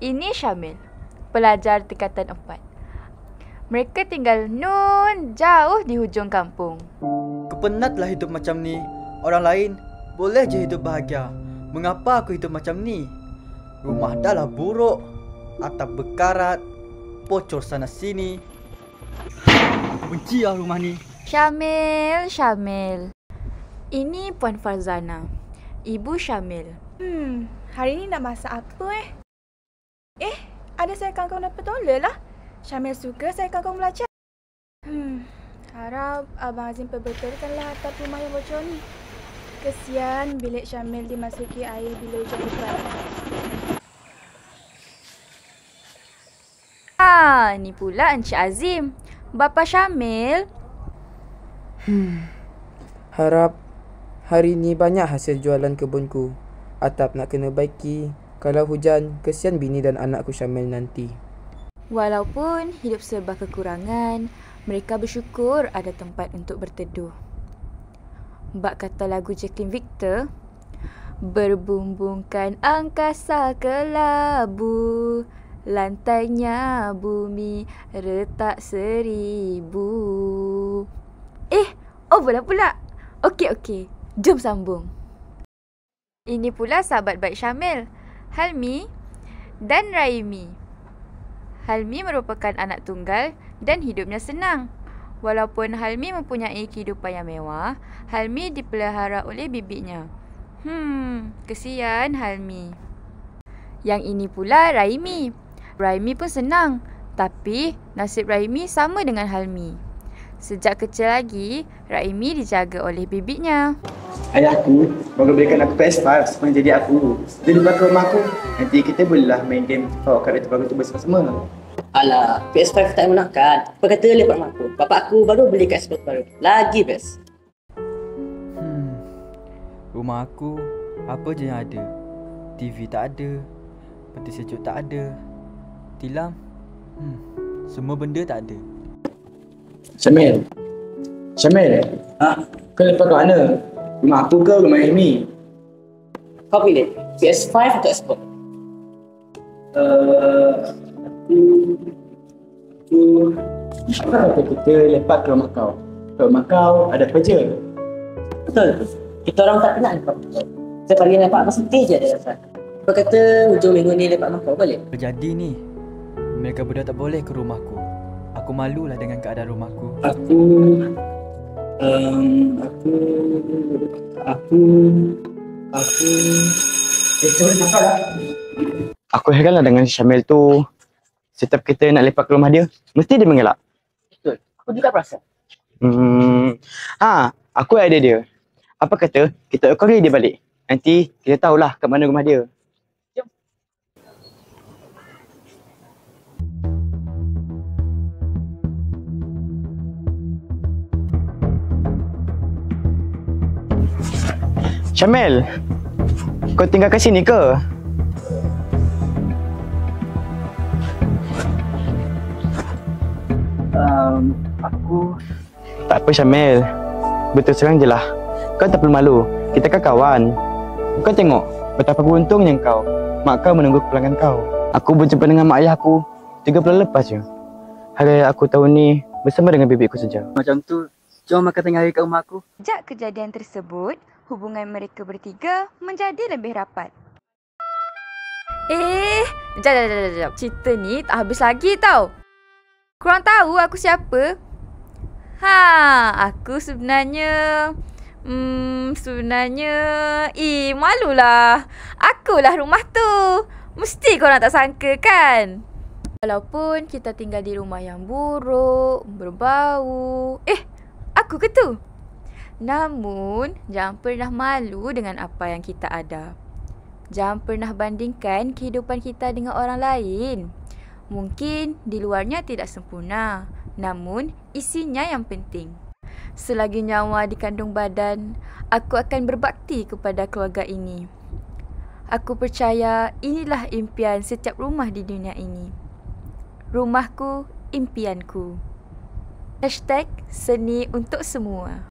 Ini Syamil, pelajar tingkatan 4. Mereka tinggal jauh di hujung kampung. Aku penatlah hidup macam ni. Orang lain boleh je hidup bahagia. Mengapa aku hidup macam ni? Rumah dah lah buruk, atap berkarat, bocor sana sini. Aku benci lah rumah ni. Syamil. Ini Puan Farzana, ibu Syamil. Hari ni nak masak apa ada saya kangkung dapat tolak lah. Syamil suka saya kangkung belajar. Harap Abang Azim perbetulkanlah atap rumah yang bocor ni. Kesian bilik Syamil dimasuki air bila hujan lebat. Ni pula Encik Azim, bapa Syamil. Harap hari ni banyak hasil jualan kebunku. Atap nak kena baiki. Kalau hujan, kesian bini dan anakku Syamil nanti. Walaupun hidup serba kekurangan, mereka bersyukur ada tempat untuk berteduh. Bak kata lagu Jacqueline Victor, berbumbungkan angkasa kelabu, lantainya bumi retak 1000. Over lah pula. Okey. Jom sambung. Ini pula sahabat baik Syamil, Halmi dan Raimi. Halmi merupakan anak tunggal dan hidupnya senang. Walaupun Halmi mempunyai kehidupan yang mewah, Halmi dipelihara oleh bibiknya. Kesian Halmi. Yang ini pula Raimi. Raimi pun senang, tapi nasib Raimi sama dengan Halmi. Sejak kecil lagi, Raimi dijaga oleh bibiknya. Ayahku baru berikan aku PS5 supaya jadi aku. Dia lupa ke rumah aku. Nanti kita bolehlah main game bawa karakter baru tu bersama-sama. Alah, PS5 tak gunakan. Apa kata lepak mak aku? Bapak aku baru beli kat Xbox baru. Lagi best. Rumah aku apa je yang ada. TV tak ada, peti sejuk tak ada, tilam, semua benda tak ada. Syamil. Kau lepak kat mana? Rumah aku ke rumah Amy? Kau pilih PS5 atau Xbox? Apa kita lepak ke rumah kau? Ke rumah kau ada apa je? Betul. Kita orang tak kenal lepak kau. Setiap kali lepak pasti je ada rasa. Apa kata hujung minggu ni lepak mak kau boleh? Jadi ni, mereka berdua tak boleh ke rumahku. Aku malulah dengan keadaan rumahku. Aku heranlah dengan Syamil tu. Setiap kita nak lepak ke rumah dia, mesti dia mengelak. Betul. Aku juga perasan. Aku ada dia. Apa kata kita ukari dia balik. Nanti kita tahulah kat mana rumah dia. Jom. Syamil, kau tinggal kat sini ke? Aku... Tak apa Syamil. Betul serang je lah. Kau tak perlu malu. Kita kan kawan. Kau tengok betapa beruntungnya kau. Mak kau menunggu kepulangan kau. Aku berjumpa dengan mak ayah aku 3 bulan lepas je. Hari aku tahun ni bersama dengan bibikku saja. Macam tu, jom makan tengah hari kat rumah aku. Sejak kejadian tersebut, hubungan mereka bertiga menjadi lebih rapat. Sekejap. Cerita ni tak habis lagi tau. Korang tahu aku siapa? Aku sebenarnya... malulah. Akulah rumah tu. Mesti korang tak sangka kan? Walaupun kita tinggal di rumah yang buruk, berbau. Aku ke tu? Namun, jangan pernah malu dengan apa yang kita ada. Jangan pernah bandingkan kehidupan kita dengan orang lain. Mungkin di luarnya tidak sempurna, namun isinya yang penting. Selagi nyawa dikandung badan, aku akan berbakti kepada keluarga ini. Aku percaya inilah impian setiap rumah di dunia ini. Rumahku, impianku. #seni untuk semua.